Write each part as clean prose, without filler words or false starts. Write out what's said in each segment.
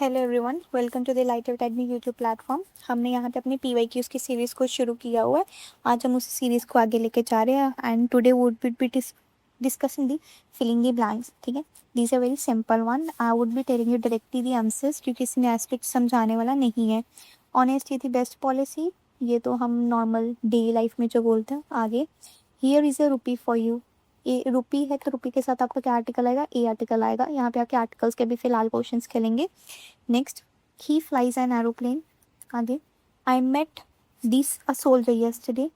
Hello everyone, welcome to the light of technique YouTube platform. हमने यहाँ पे अपनी PYQs की सीरीज़ को शुरू किया हुआ है। आज हम उस सीरीज़ को आगे लेके जा रहे हैं and today would be discussing the filling the blanks. ठीक है, this are very simple one. I would be telling you directly the answers क्योंकि इसमें एस्पेक्ट समझाने वाला नहीं है। ऑनेस्टी थी बेस्ट पॉलिसी, ये तो हम नॉर्मल डेली लाइफ में जो बोलते हैं। आगे, here is a rupee for you. A rupee है तो रुपी के साथ आपका क्या आर्टिकल आएगा? ए आर्टिकल आएगा। यहाँ पे आके आर्टिकल्स के भी फिलहाल क्वेश्चंस खेलेंगे। Next, he flies an aeroplane. आगे, I met a soldier yesterday.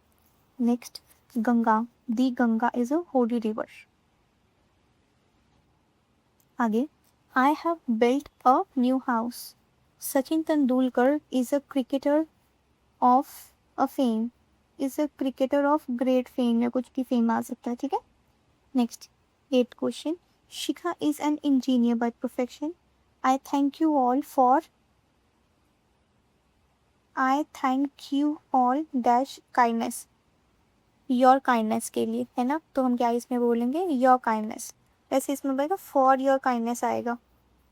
Next, Ganga. The Ganga is a holy river. आगे, I have built a new house. Sachin Tendulkar is a cricketer of a fame. Is a cricketer of great fame या कुछ की fame आ सकता है, ठीक है? Next, 8th question. Shikha is an engineer by profession. I thank you all dash kindness. Your kindness के लिए, है ना? तो हम क्या इसमें बोलेंगे? Your kindness. वैसे इसमें बोलेगा फॉर योर काइंडनेस आएगा।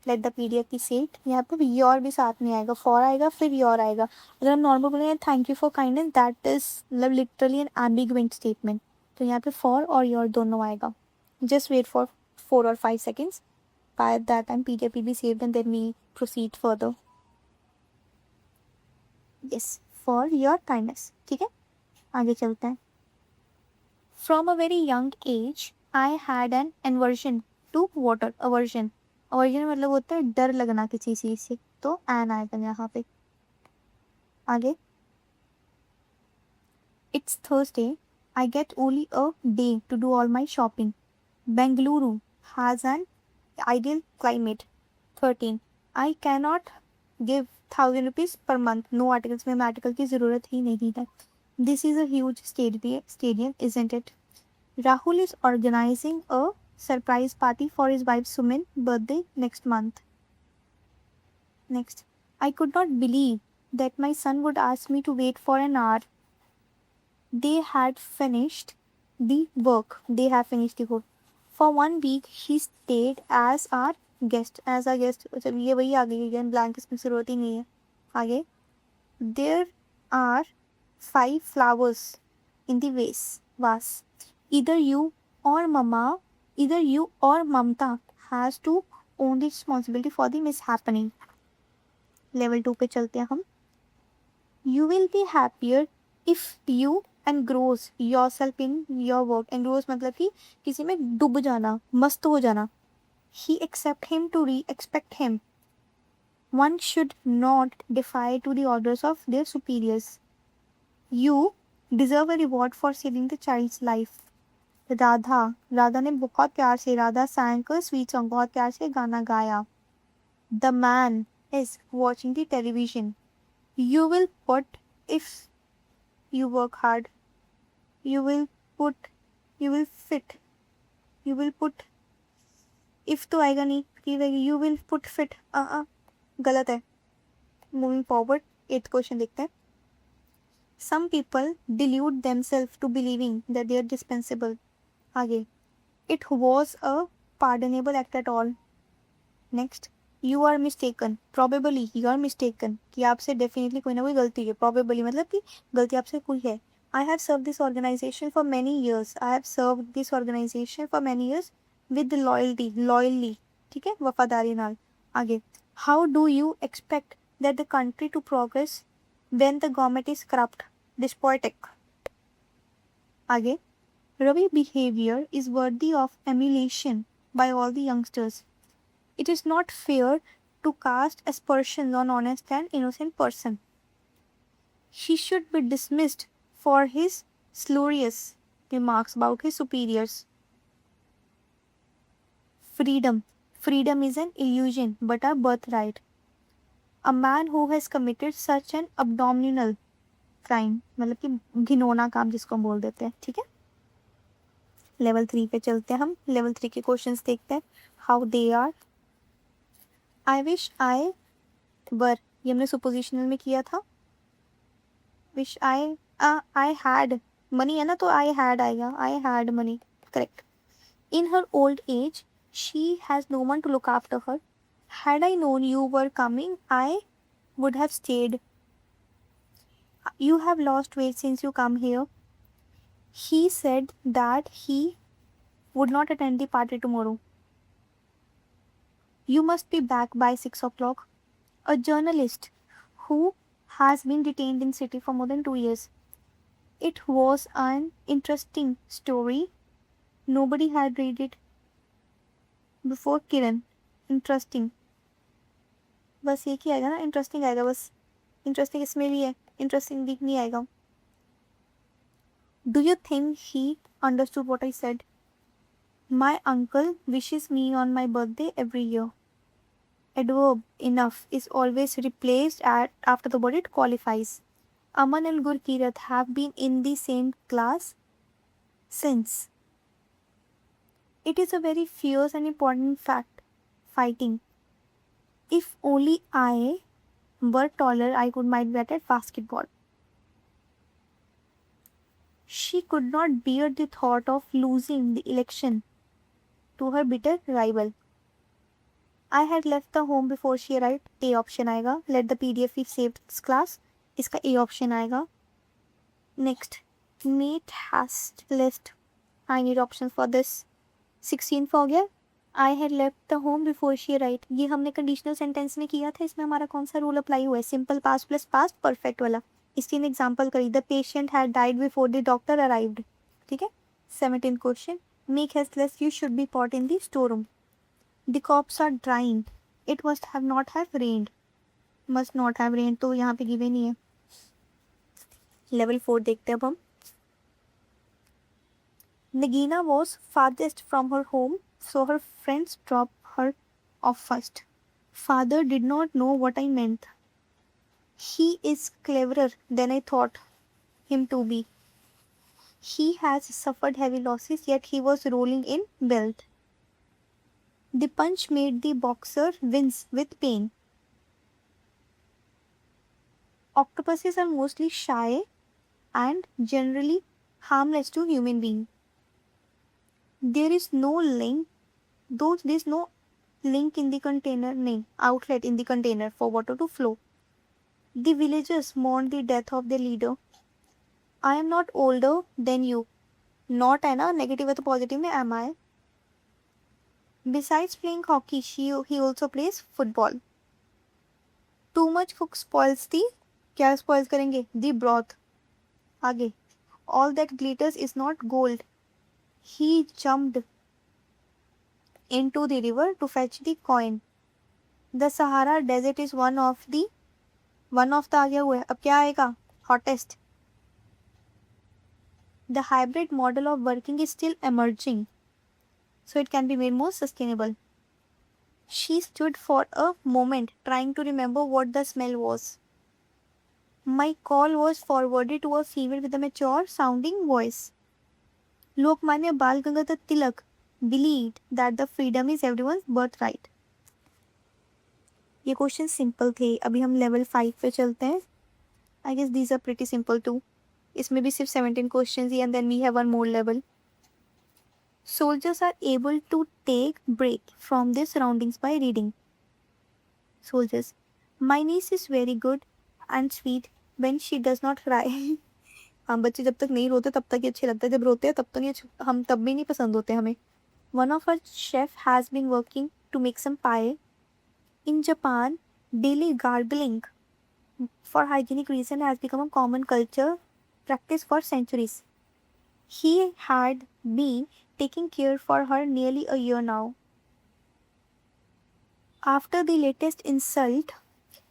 लेट द पीडीएफ की सीट। यहाँ पे योर भी साथ में आएगा, फॉर आएगा फिर योर आएगा। अगर हम नॉर्मल बोलेंगे thank you for kindness, that is मतलब लिटरली एन एम्बिगुएंट स्टेटमेंट। तो यहाँ पे फॉर और योर दोनों आएगा। Just wait for 4 or 5 seconds. By that time PDF will be saved and then we proceed further. Yes, for your kindness. ठीक है, आगे चलते हैं। From a very young age, I had an aversion to water. Aversion मतलब होता है डर लगना किसी चीज से, तो एन आएगा यहाँ पे। आगे, It's Thursday. I get only a day to do all my shopping. Bengaluru has an ideal climate. 13. I cannot give 1000 rupees per month. No articles में आर्टिकल की ज़रूरत ही नहीं है. This is a huge stadium, isn't it? Rahul is organizing a surprise party for his wife Sumin's birthday next month. Next, I could not believe that my son would ask me to wait for an hour. They have finished the work. For 1 week, he stayed as our guest. अच्छा ये वही आ गई है, blank इसमें ज़रूरत ही नहीं है। आगे, there are 5 flowers in the vase. Either you or Mamta has to own the responsibility for the mishappening. Level 2 पे चलते हैं हम। You will be happier if you engross yourself in your work. Engross मतलब कि किसी में डूब जाना, मस्त हो जाना। He expect him. One should not defy to the orders of their superiors. You deserve a reward for saving the child's life. Radha ने बहुत प्यार से, Radha sang a sweet song, बहुत प्यार से गाना गाया। The man is watching the television. You will put if you work hard. You will put if तो आएगा नहीं, you will put fit गलत है। Moving forward, 8th question देखते हैं। Some people delude themselves to believing that they are dispensable. आगे, it was a pardonable act at all. Next, you are mistaken. Probably you are mistaken कि आपसे definitely कोई ना कोई गलती है। Probably मतलब कि गलती आपसे कोई है। I have served this organization for many years. With loyally. ठीक है, वफादारी नाल। आगे, how do you expect that the country to progress when the government is corrupt, despotic? आगे, Ravi behavior is worthy of emulation by all the youngsters. It is not fair to cast aspersions on honest and innocent person. He should be dismissed for his slurrious remarks about his superiors. Freedom is an illusion but a birthright. A man who has committed such an abominable crime, मतलब कि घिनौना काम जिसको हम बोल देते हैं, ठीक है। लेवल 3 पे चलते हैं हम। लेवल 3 के क्वेश्चंस देखते हैं how they are. I wish I were, ये हमने सुपोजिशनल में किया था। विश आई हैड मनी है ना, तो आई हैड आएगा। I had money, correct. In her old age she has no one to look after her. Had I known you were coming, I would have stayed. You have lost weight since you come here. He said that he would not attend the party tomorrow. You must be back by 6 o'clock. A journalist who has been detained in city for more than 2 years. It was an interesting story. Nobody had read it before Kiran. Interesting. बस एक ही आएगा ना, interesting आएगा बस. Interesting इसमें भी है, interesting भी नहीं आएगा. Do you think he understood what I said? My uncle wishes me on my birthday every year. Adverb enough is always replaced after the word it qualifies. Aman and Gurkirat have been in the same class since. It is a very fierce and important fact. Fighting. If only I were taller, I could might be at basketball. She could not bear the thought of losing the election to her bitter rival. I had left the home before she arrived. A option आएगा. Let the PDF be saved this class. इसका A option आएगा. Next, Nate has left. I need options for this. 16 हो गया. I had left the home before she arrived. ये हमने conditional sentence में किया था. इसमें हमारा कौन सा रूल अप्लाई हुआ है? Simple past plus past perfect वाला. इसकी एग्जाम्पल करी. The patient had died before the doctor arrived. ठीक है. 17 question. Make hasteless, you should be put in the storeroom. The crops are drying. It must have not have rained. Must not have rained तो यहाँ पे given ही है. Level 4 देखते हैं अब हम. Nagina was farthest from her home, so her friends dropped her off first. Father did not know what I meant. He is cleverer than I thought him to be. He has suffered heavy losses, yet he was rolling in wealth. The punch made the boxer wince with pain. Octopuses are mostly shy and generally harmless to human beings. There is no link, though there is no link in the container, outlet in the container for water to flow. The villagers mourned the death of their leader. I am not older than you. Not है ना, negative है तो positive में am I. Besides playing hockey, he also plays football. Too much cook spoils the, क्या spoils करेंगे? The broth. आगे. All that glitters is not gold. He jumped into the river to fetch the coin. The Sahara Desert is one of the आ गया हुआ है. अब क्या आएगा? Hottest. The hybrid model of working is still emerging, so it can be made more sustainable. She stood for a moment trying to remember what the smell was. My call was forwarded to a female with a mature sounding voice. Lokmanya Bal Gangadhar Tilak believed that the freedom is everyone's birthright. ये question simple थे. अभी हम level 5 पे चलते हैं. I guess these are pretty simple too. इसमें भी सिर्फ 17 क्वेश्चन ही and then we have one more level. Soldiers are able to take break from their surroundings by reading. Soldiers. My niece is very good and sweet when she does not cry. हम बच्चे जब तक नहीं रोते तब तक ये अच्छे लगते हैं. जब रोते हैं तब तक ये हम तब भी नहीं पसंद होते हमें. One of our chef has been working to make some pie. In Japan, daily gargling for hygienic reason has become a common culture practice for centuries. He had been taking care for her nearly a year now. After the latest insult,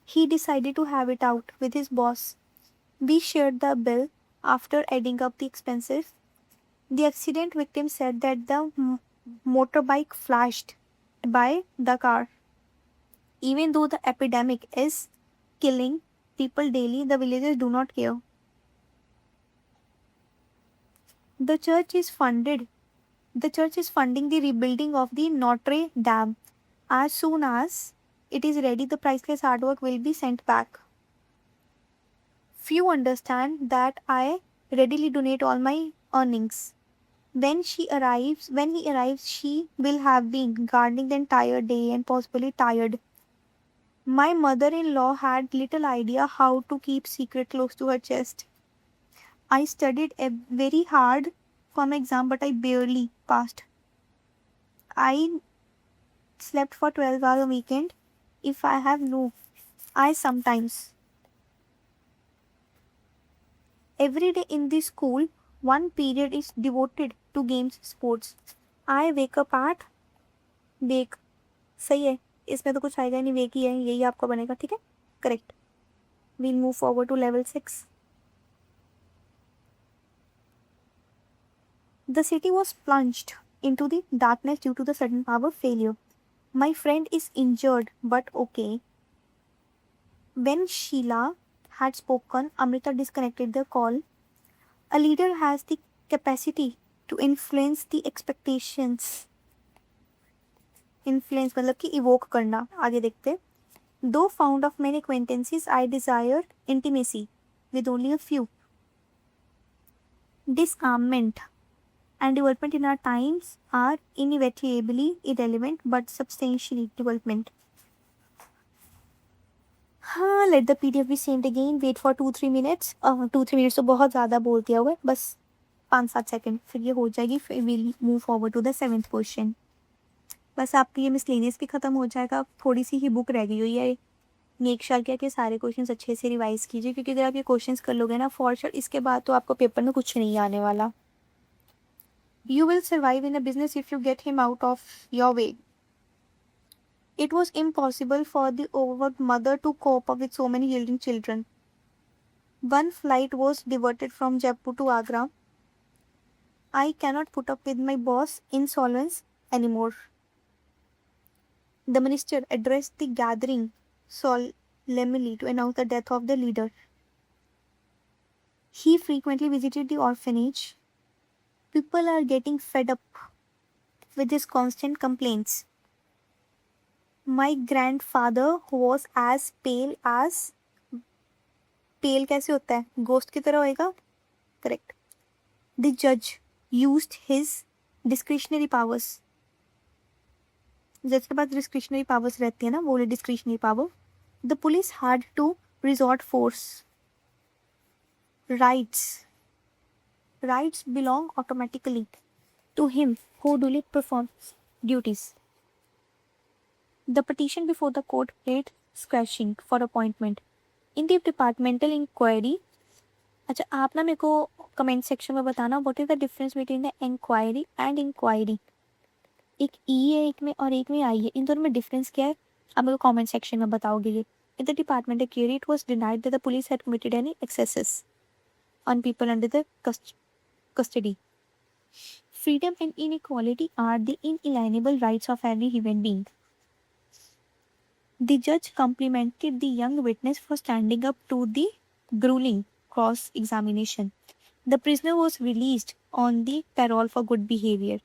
he decided to have it out with his boss. We shared the bill after adding up the expenses. The accident victim said that the motorbike flashed by the car. Even though the epidemic is killing people daily, the villagers do not care. The church is funding the rebuilding of the Notre Dame. As soon as it is ready, the priceless artwork will be sent back. Few understand that I readily donate all my earnings. When he arrives, she will have been gardening the entire day and possibly tired. My mother-in-law had little idea how to keep secret close to her chest. I studied very hard for my exam, but I barely passed. I slept for 12 hours a weekend. If I have no, I sometimes. Every day in the school, one period is devoted to games, sports. I wake up at wake. सही है, इसमें तो कुछ आएगा ही नहीं, वेक ही है, यही आपका बनेगा, ठीक है, correct. We'll move forward to level 6. The city was plunged into the darkness due to the sudden power failure. My friend is injured but okay. When Sheila had spoken, Amrita disconnected the call. A leader has the capacity to influence the expectations. Influence मतलब कि evoke करना. आगे देखते. Though fond of many acquaintances, I desired intimacy with only a few. Disarmament and development in our times are inevitably irrelevant but substantially development. हाँ, let the PDF be sent again. Wait for 2-3 minutes. 2-3 minutes तो बहुत ज़्यादा बोल दिया हुआ है, बस 5-7 second, फिर ये हो जाएगी. फिर we'll move forward to the 7th question. बस आपकी ये मिसलेनियस भी ख़त्म हो जाएगा. थोड़ी सी ही बुक रह गई हुई है. मेक श्योर किया कि सारे क्वेश्चंस अच्छे से रिवाइज कीजिए, क्योंकि अगर आप ये क्वेश्चंस कर लोगे ना फॉर श्योर, इसके बाद तो आपको पेपर में कुछ नहीं आने वाला. You will survive in a business if you get him out of your way. It was impossible for the overworked mother to cope up with so many yielding children. One flight was diverted from Jaipur to Agra. I cannot put up with my boss' insolence anymore. The minister addressed the gathering solemnly to announce the death of the leader. He frequently visited the orphanage. People are getting fed up with his constant complaints. My grandfather was as pale as. Pale कैसे होता है? Ghost की तरह होएगा? Correct. The judge used his discretionary powers. जज के पास discretionary powers रहती है ना, वो discretionary power. The police had to resort force. Rights belong automatically to him who duly performs duties. The petition before the court played scratching for appointment. In the departmental inquiry. अच्छा, आप ना मेरे को comment section में बताना what is the difference between the enquiry and enquiry. एक E है एक में और एक में आई है, इन दोनों में डिफरेंस क्या है आप मेरे को कमेंट सेक्शन में बताओगे. ये in the departmental enquiry it was denied that the police had committed any excesses on people under the custody. Freedom and inequality are the inalienable rights of every human being. The judge complimented the young witness for standing up to the grueling cross-examination. The prisoner was released on the parole for good behavior.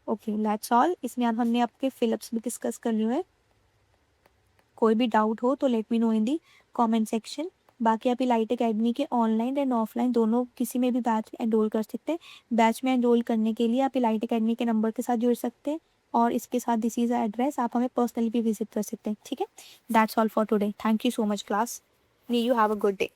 Okay, that's all. इसमें अब हमने आपके Philips भी discuss कर लिए हैं. कोई भी डाउट हो तो लेट मी नो इन दी कमेंट सेक्शन. बाकी आप इलाइट एकेडमी के ऑनलाइन एंड ऑफलाइन दोनों किसी में भी बैच एनरोल कर सकते हैं. बैच में एनरोल करने के लिए आप इलाइट एकेडमी के नंबर के साथ जुड़ सकते हैं और इसके साथ दिस इज एड्रेस, आप हमें पर्सनली भी विजिट कर सकते हैं. ठीक है, that's all for today. Thank you so much class. May you have a good day.